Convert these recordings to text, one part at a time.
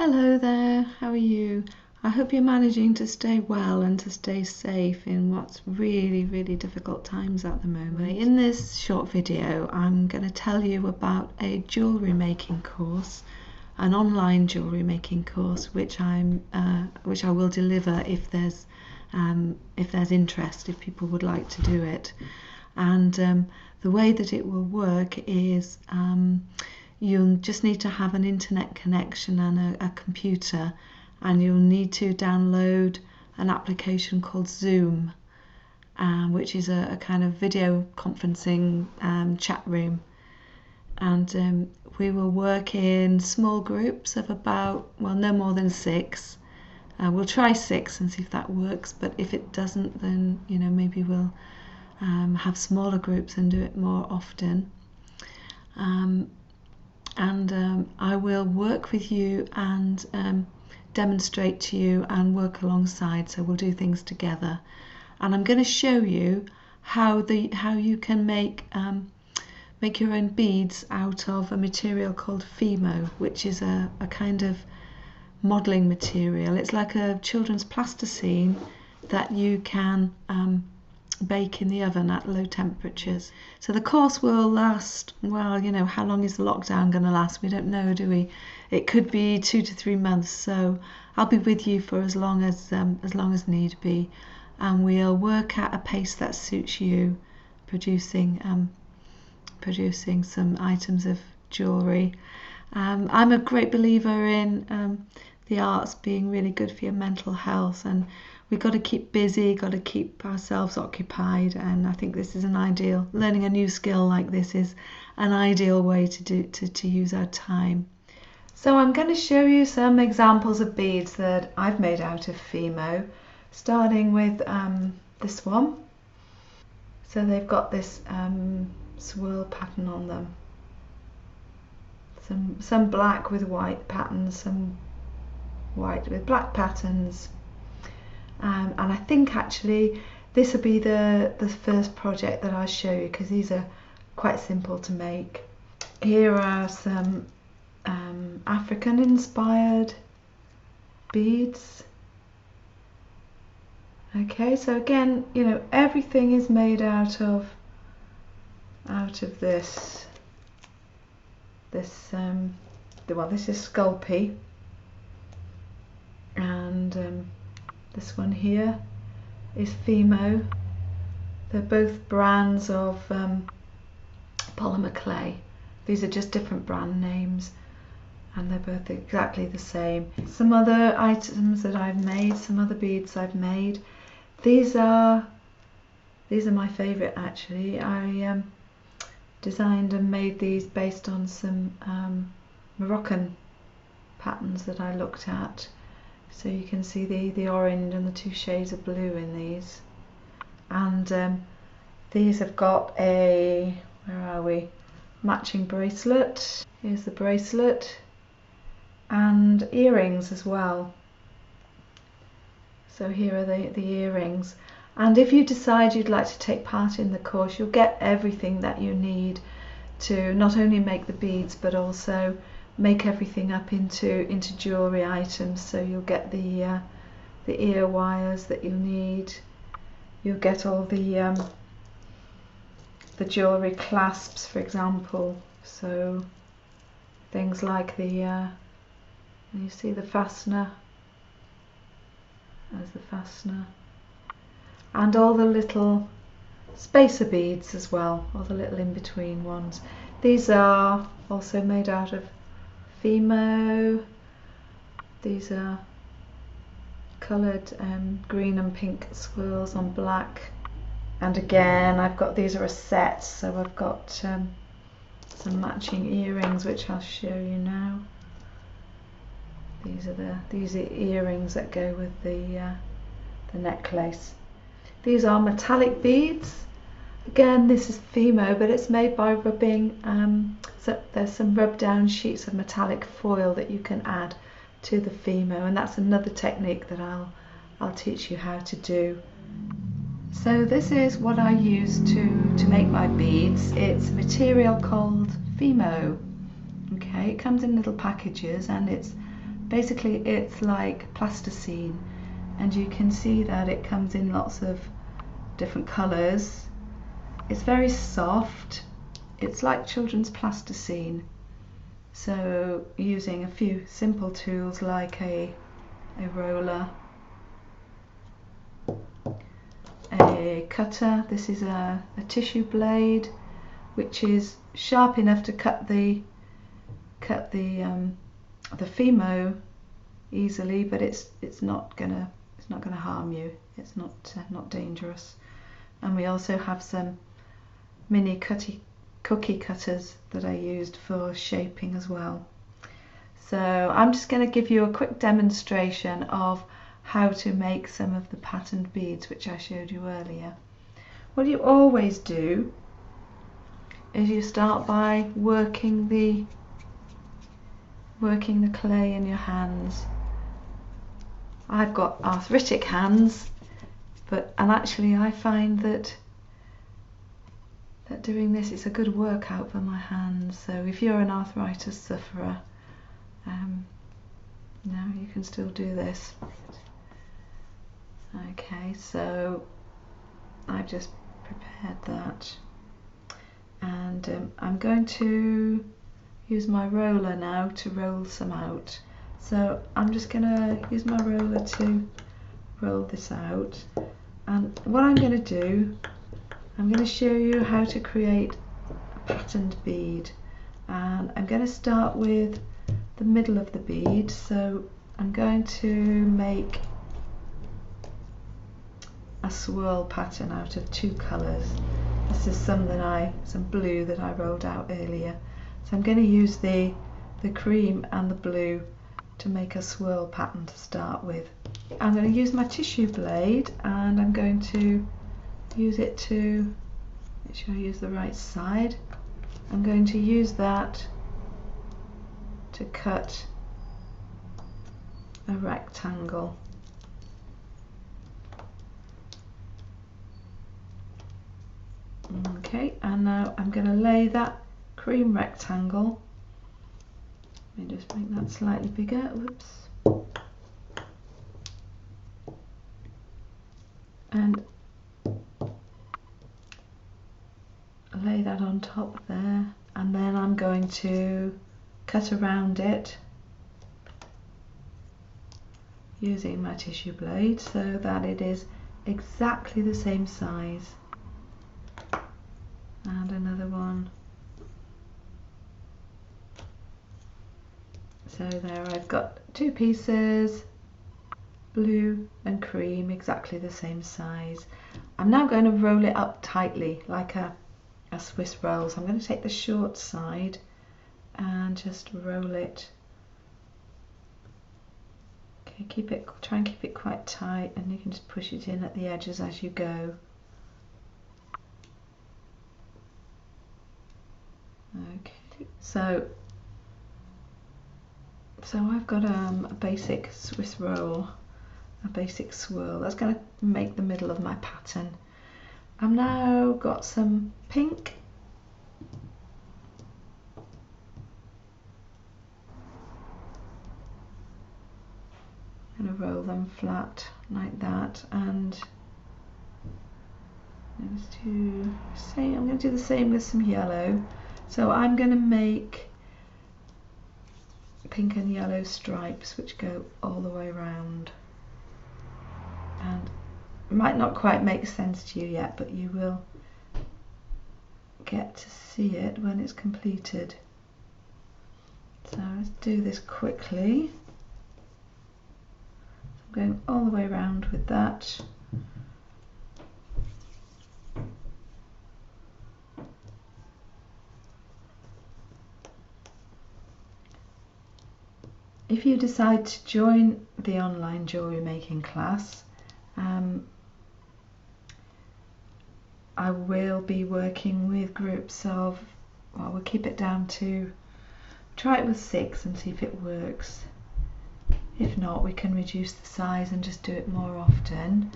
Hello there, how are you? I hope you're managing to stay well and to stay safe in what's really difficult times at the moment. In this short video, I'm going to tell you about a jewellery making course, an online jewellery making course, which I will deliver if there's interest, if people would like to do it. And the way that it will work is you'll just need to have an internet connection and a computer, and you'll need to download an application called Zoom, which is a kind of video conferencing chat room. And we will work in small groups of about, well, no more than 6. We'll try 6 and see if that works, but if it doesn't, then maybe we'll have smaller groups and do it more often. I will work with you and demonstrate to you and work alongside, so we'll do things together. And I'm going to show you how you can make your own beads out of a material called Fimo, which is a kind of modelling material. It's like a children's plasticine that you can bake in the oven at low temperatures. So the course will last, well, how long is the lockdown going to last? We don't know, do we? It could be 2 to 3 months, so I'll be with you for as long as need be, and we'll work at a pace that suits you, producing some items of jewellery. I'm a great believer in the arts being really good for your mental health, and we've got to keep busy, got to keep ourselves occupied, and I think this is learning a new skill like this is an ideal way to use our time. So I'm going to show you some examples of beads that I've made out of Fimo, starting with this one. So they've got this swirl pattern on them. Some black with white patterns, some white with black patterns. And I think actually this will be the first project that I'll show you, because these are quite simple to make. Here are some African inspired beads. Okay, so again, everything is made out of this this is Sculpey, and this one here is Fimo. They're both brands of polymer clay. These are just different brand names, and they're both exactly the same. Some other items that I've made, some other beads I've made. These are my favourite actually. I designed and made these based on some Moroccan patterns that I looked at. So you can see the orange and the 2 shades of blue in these. And these have got a, matching bracelet. Here's the bracelet, and earrings as well. So here are the earrings. And if you decide you'd like to take part in the course, you'll get everything that you need to not only make the beads, but also make everything up into jewellery items. So you'll get the ear wires that you need. You'll get all the jewellery clasps, for example. So things like you see the fastener. There's the fastener. And all the little spacer beads as well, all the little in-between ones. These are also made out of Fimo. These are coloured green and pink swirls on black. And again, these are a set, so I've got some matching earrings, which I'll show you now. These are earrings that go with the necklace. These are metallic beads. Again, this is Fimo, but it's made by rubbing, so there's some rub down sheets of metallic foil that you can add to the Fimo, and that's another technique that I'll teach you how to do. So this is what I use to make my beads. It's a material called Fimo. Okay, it comes in little packages, and it's basically it's like plasticine, and you can see that it comes in lots of different colours. It's very soft. It's like children's plasticine. So using a few simple tools like a roller, a cutter. This is a tissue blade, which is sharp enough to cut the Fimo easily, but it's not gonna harm you. It's not dangerous. And we also have some mini cookie cutters that I used for shaping as well. So I'm just going to give you a quick demonstration of how to make some of the patterned beads which I showed you earlier. What you always do is you start by working the clay in your hands. I've got arthritic hands, and actually I find that doing this is a good workout for my hands. So if you're an arthritis sufferer, no, you can still do this. Okay, so I've just prepared that, and I'm going to use my roller now to roll some out. So I'm just going to use my roller to roll this out, and what I'm going to do, I'm going to show you how to create a patterned bead, and I'm going to start with the middle of the bead. So I'm going to make a swirl pattern out of two colours. This is some blue that I rolled out earlier. So I'm going to use the cream and the blue to make a swirl pattern to start with. I'm going to use my tissue blade, and I'm going to use it to make sure I use the right side. I'm going to use that to cut a rectangle. Okay, and now I'm going to lay that cream rectangle. Let me just make that slightly bigger. Whoops. And lay that on top there, and then I'm going to cut around it using my tissue blade so that it is exactly the same size. And another one. So there I've got two pieces, blue and cream, exactly the same size. I'm now going to roll it up tightly like a Swiss roll. So I'm going to take the short side and just roll it. Okay, try and keep it quite tight, and you can just push it in at the edges as you go. Okay, so I've got a basic Swiss roll, a basic swirl. That's going to make the middle of my pattern. I've now got some pink. I'm going to roll them flat like that, and I'm going to do the same with some yellow. So I'm going to make pink and yellow stripes which go all the way around, and it might not quite make sense to you yet, but you will get to see it when it's completed. So let's do this quickly. I'm going all the way around with that. If you decide to join the online jewellery making class, I will be working with groups of, well, we'll keep it down to, try it with 6 and see if it works. If not, we can reduce the size and just do it more often.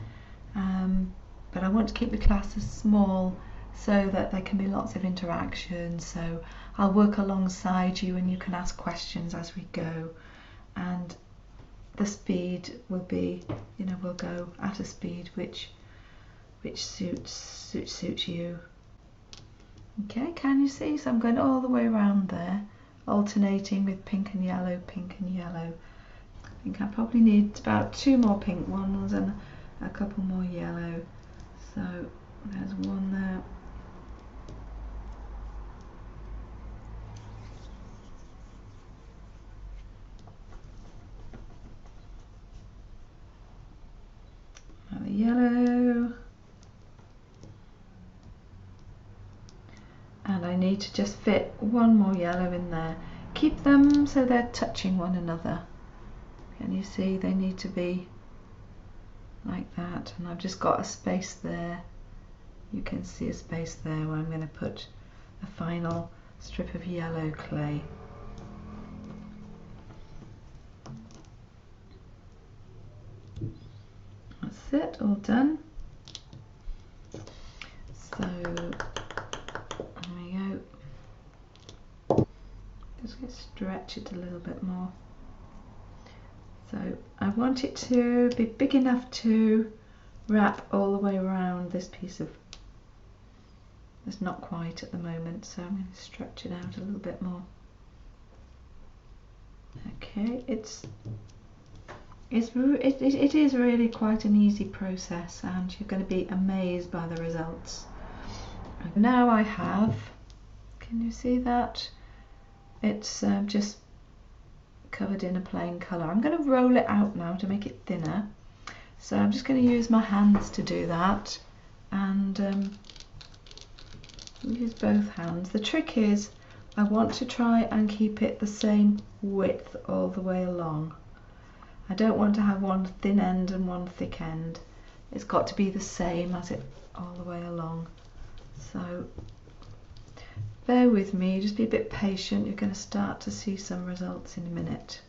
But I want to keep the classes small so that there can be lots of interaction. So I'll work alongside you and you can ask questions as we go. And the speed will be, you know, will go at a speed which suits you. Okay, can you see? So I'm going all the way around there, alternating with pink and yellow, pink and yellow. I think I probably need about 2 more pink ones and a couple more yellow. So there's one there. Another yellow. And I need to just fit 1 more yellow in there. Keep them so they're touching one another. Can you see? They need to be like that, and I've just got a space there. You can see a space there where I'm going to put a final strip of yellow clay. That's it, all done. So there we go. Just going to stretch it a little bit more. So I want it to be big enough to wrap all the way around this piece of, it's not quite at the moment, so I'm going to stretch it out a little bit more. Okay, it is really quite an easy process, and you're going to be amazed by the results. Now I have, can you see that? It's just covered in a plain colour. I'm going to roll it out now to make it thinner, so I'm just going to use my hands to do that, and use both hands. The trick is I want to try and keep it the same width all the way along. I don't want to have one thin end and one thick end. It's got to be the same as it all the way along. So bear with me, just be a bit patient. You're going to start to see some results in a minute.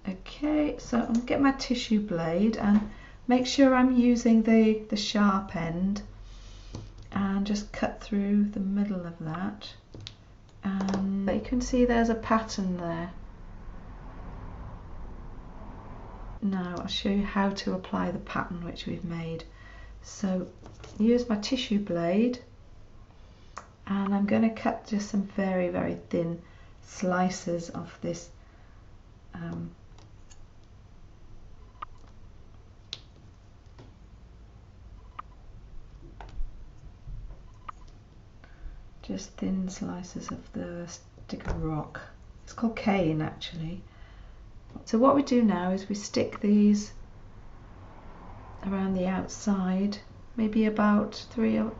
Okay, so I'm going to get my tissue blade and make sure I'm using the sharp end and just cut through the middle of that. And you can see there's a pattern there. Now I'll show you how to apply the pattern which we've made. So use my tissue blade, and I'm going to cut just some very, very thin slices of this just thin slices of the stick of rock. It's called cane actually. So what we do now is we stick these around the outside, maybe about 3 or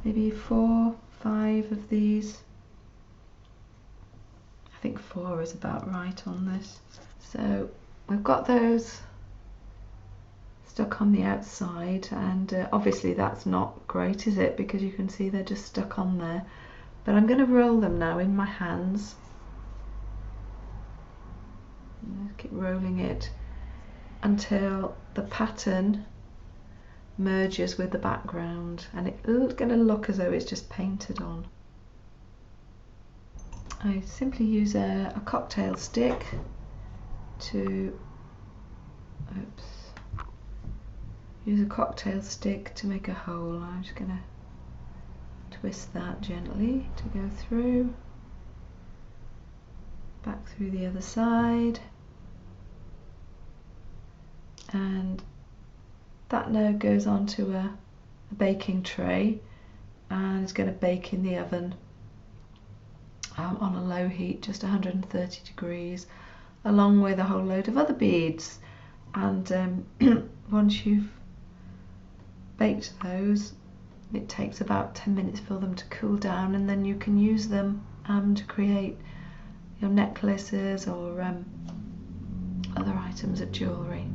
maybe 4, 5 of these. I think 4 is about right on this. So we've got those stuck on the outside, and obviously that's not great, is it? Because you can see they're just stuck on there. But I'm going to roll them now in my hands. Keep rolling it until the pattern merges with the background, and it's going to look as though it's just painted on. I simply use a cocktail stick to use a cocktail stick to make a hole. I'm just going to twist that gently to go through, back through the other side, and that now goes onto a baking tray, and it's going to bake in the oven on a low heat, just 130 degrees, along with a whole load of other beads. And once you've baked those, it takes about 10 minutes for them to cool down, and then you can use them to create your necklaces or other items of jewellery.